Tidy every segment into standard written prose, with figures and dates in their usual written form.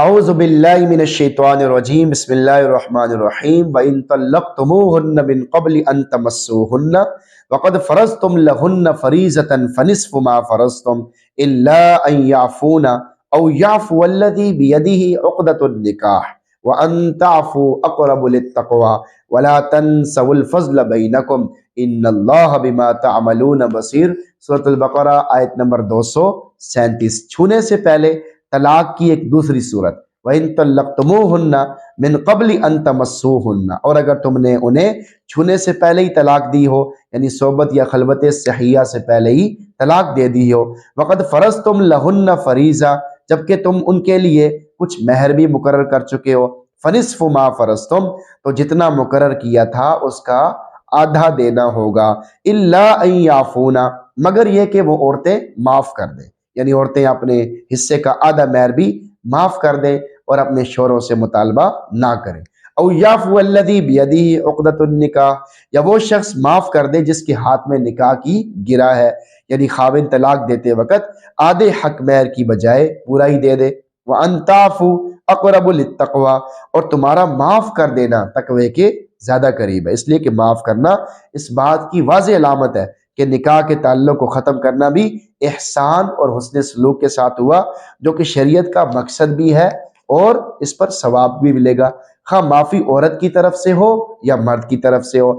اعوذ باللہ من الشیطان الرجیم بسم اللہ الرحمن الرحیم وَإِن طَلَّقْتُمُوهُنَّ مِن قَبْلِ أَن تَمَسُّوهُنَّ وَقَدْ فَرَضْتُمْ لَهُنَّ فَرِيضَةً فَنِصْفُ مَا فَرَضْتُمْ إِلَّا أَن يَعْفُونَ أَوْ يَعْفُوَ الَّذِي بِيَدِهِ عُقْدَةُ النِّكَاحِ وَأَن تَعْفُوا أَقْرَبُ لِلتَّقْوَىٰ وَلَا تَنسَوُا الْفَضْلَ بَيْنَكُمْ إِنَّ اللَّهَ بِمَا تَعْمَلُونَ بَصِيرٌ۔ سورۃ البقرہ آیت نمبر 237۔ چھونے سے پہلے طلاق کی ایک دوسری صورت، وَإِن طَلَّقْتُمُوهُنَّ مِن قَبْلِ أَن تَمَسُّوهُنَّ، اور اگر تم نے انہیں چھونے سے پہلے ہی طلاق دی ہو، یعنی صحبت یا خلوت صحیحہ سے پہلے ہی طلاق دے دی ہو، وَقَدْ فَرَضْتُمْ لَهُنَّ فَرِيضَةً، جبکہ تم ان کے لیے کچھ مہر بھی مقرر کر چکے ہو، فَنِصْفُ مَا فَرَضْتُمْ، تو جتنا مقرر کیا تھا اس کا آدھا دینا ہوگا، إِلَّا أَن يَعْفُونَ، مگر یہ کہ وہ عورتیں معاف کر دیں، یعنی عورتیں اپنے حصے کا آدھا مہر بھی معاف کر دیں اور اپنے شوہروں سے مطالبہ نہ کریں۔ او یعفو الذی بیدہ عقدۃ النکاح، یا وہ شخص معاف کر دے جس کے ہاتھ میں نکاح کی گرہ ہے، یعنی خاوند طلاق دیتے وقت آدھے حق مہر کی بجائے پورا ہی دے دے۔ وان تعفوا اقرب للتقوی، اور تمہارا معاف کر دینا تقوی کے زیادہ قریب ہے، اس لیے کہ معاف کرنا اس بات کی واضح علامت ہے کہ نکاح کے تعلق کو ختم کرنا بھی احسان اور حسن سلوک کے ساتھ ہوا، جو کہ شریعت کا مقصد بھی ہے اور اس پر ثواب بھی ملے گا، خواہ معافی عورت کی طرف سے ہو یا مرد کی طرف سے ہو۔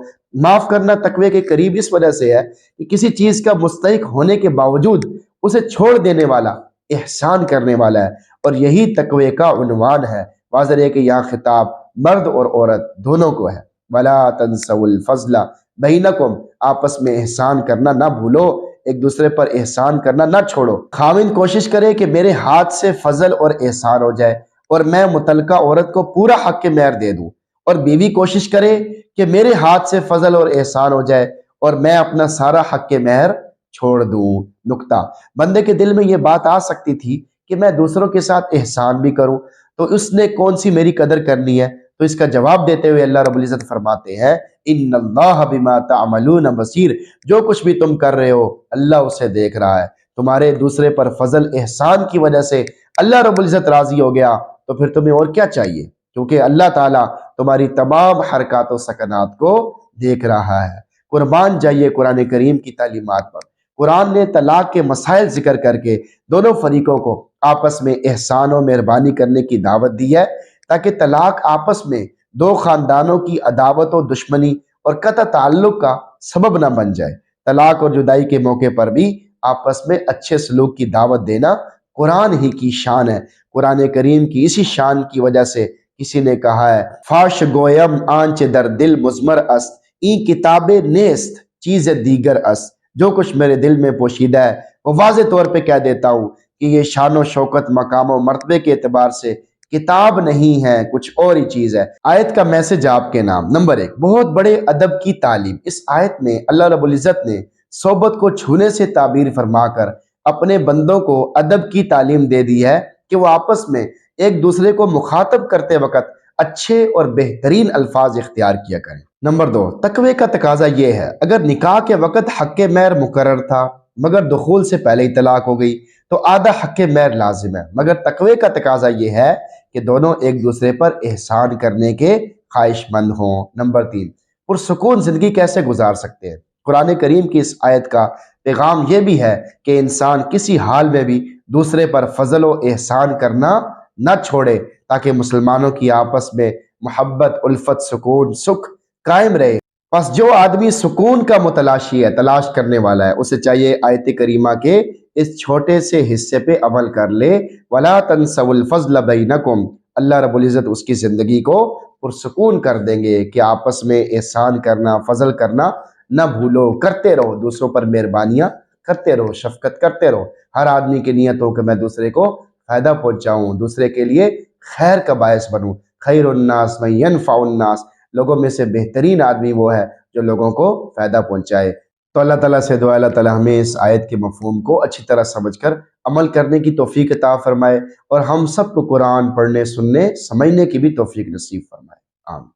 معاف کرنا تقوی کے قریب اس وجہ سے ہے کہ کسی چیز کا مستحق ہونے کے باوجود اسے چھوڑ دینے والا احسان کرنے والا ہے، اور یہی تقوی کا عنوان ہے۔ واضح ہے کہ یہاں خطاب مرد اور عورت دونوں کو ہے۔ وَلَا تَنْسَوُا الْفَضْلَ بَيْنَكُمْ، آپس میں احسان کرنا نہ بھولو، ایک دوسرے پر احسان کرنا نہ چھوڑو۔ خاوند کوشش کرے کہ میرے ہاتھ سے فضل اور احسان ہو جائے اور میں متعلقہ عورت کو پورا حق مہر دے دوں، اور بیوی کوشش کرے کہ میرے ہاتھ سے فضل اور احسان ہو جائے اور میں اپنا سارا حق مہر چھوڑ دوں۔ نکتہ، بندے کے دل میں یہ بات آ سکتی تھی کہ میں دوسروں کے ساتھ احسان بھی کروں تو اس نے کون سی میری قدر کرنی ہے، تو اس کا جواب دیتے ہوئے اللہ رب العزت فرماتے ہیں ان اللہ بما تعملون بصیر، جو کچھ بھی تم کر رہے ہو اللہ اسے دیکھ رہا ہے۔ تمہارے دوسرے پر فضل احسان کی وجہ سے اللہ رب العزت راضی ہو گیا تو پھر تمہیں اور کیا چاہیے، کیونکہ اللہ تعالیٰ تمہاری تمام حرکات و سکنات کو دیکھ رہا ہے۔ قربان جائیے قرآن کریم کی تعلیمات پر۔ قرآن نے طلاق کے مسائل ذکر کر کے دونوں فریقوں کو آپس میں احسان و مہربانی کرنے کی دعوت دی ہے، تاکہ طلاق آپس میں دو خاندانوں کی عداوت و دشمنی اور قطع تعلق کا سبب نہ بن جائے۔ طلاق اور جدائی کے موقع پر بھی آپس میں اچھے سلوک کی دعوت دینا قرآن ہی کی شان ہے۔ قرآن کریم کی اسی شان کی وجہ سے کسی نے کہا ہے فاش گویم آنچ در دل مزمر است، این کتاب نیست چیز دیگر است، جو کچھ میرے دل میں پوشیدہ ہے وہ واضح طور پہ کہہ دیتا ہوں کہ یہ شان و شوکت، مقام و مرتبے کے اعتبار سے کتاب نہیں ہے، کچھ اور ہی چیز ہے۔ آیت کا میسج آپ کے نام۔ نمبر 1، بہت بڑے ادب کی تعلیم۔ اس آیت میں اللہ رب العزت نے صحبت کو چھونے سے تعبیر فرما کر اپنے بندوں کو ادب کی تعلیم دے دی ہے کہ وہ آپس میں ایک دوسرے کو مخاطب کرتے وقت اچھے اور بہترین الفاظ اختیار کیا کریں۔ نمبر 2، تقوی کا تقاضا یہ ہے، اگر نکاح کے وقت حق مہر مقرر تھا مگر دخول سے پہلے ہی طلاق ہو گئی تو آدھا حق مہر لازم ہے، مگر تقوی کا تقاضا یہ ہے کہ دونوں ایک دوسرے پر احسان کرنے کے خواہش مند ہوں۔ نمبر 3، پرسکون زندگی کیسے گزار سکتے ہیں؟ قرآن کریم کی اس آیت کا پیغام یہ بھی ہے کہ انسان کسی حال میں بھی دوسرے پر فضل و احسان کرنا نہ چھوڑے، تاکہ مسلمانوں کی آپس میں محبت، الفت، سکون، سکھ قائم رہے۔ پس جو آدمی سکون کا متلاشی ہے، تلاش کرنے والا ہے، اسے چاہیے آیت کریمہ کے اس چھوٹے سے حصے پہ عمل کر لے، وَلَا تَنْسَوُا الْفَضْلَ بَيْنَكُمْ، اللہ رب العزت اس کی زندگی کو پرسکون کر دیں گے کہ آپس میں احسان کرنا، فضل کرنا نہ بھولو، کرتے رہو، دوسروں پر مہربانیاں کرتے رہو، شفقت کرتے رہو۔ ہر آدمی کی نیت ہو کہ میں دوسرے کو فائدہ پہنچاؤں، دوسرے کے لیے خیر کا باعث بنوں۔ خیر الناس من ينفع الناس، لوگوں میں سے بہترین آدمی وہ ہے جو لوگوں کو فائدہ پہنچائے۔ تو اللہ تعالیٰ سے دعا اللہ تعالیٰ ہمیں اس آیت کے مفہوم کو اچھی طرح سمجھ کر عمل کرنے کی توفیق عطا فرمائے، اور ہم سب کو قرآن پڑھنے، سننے، سمجھنے کی بھی توفیق نصیب فرمائے۔ آمین۔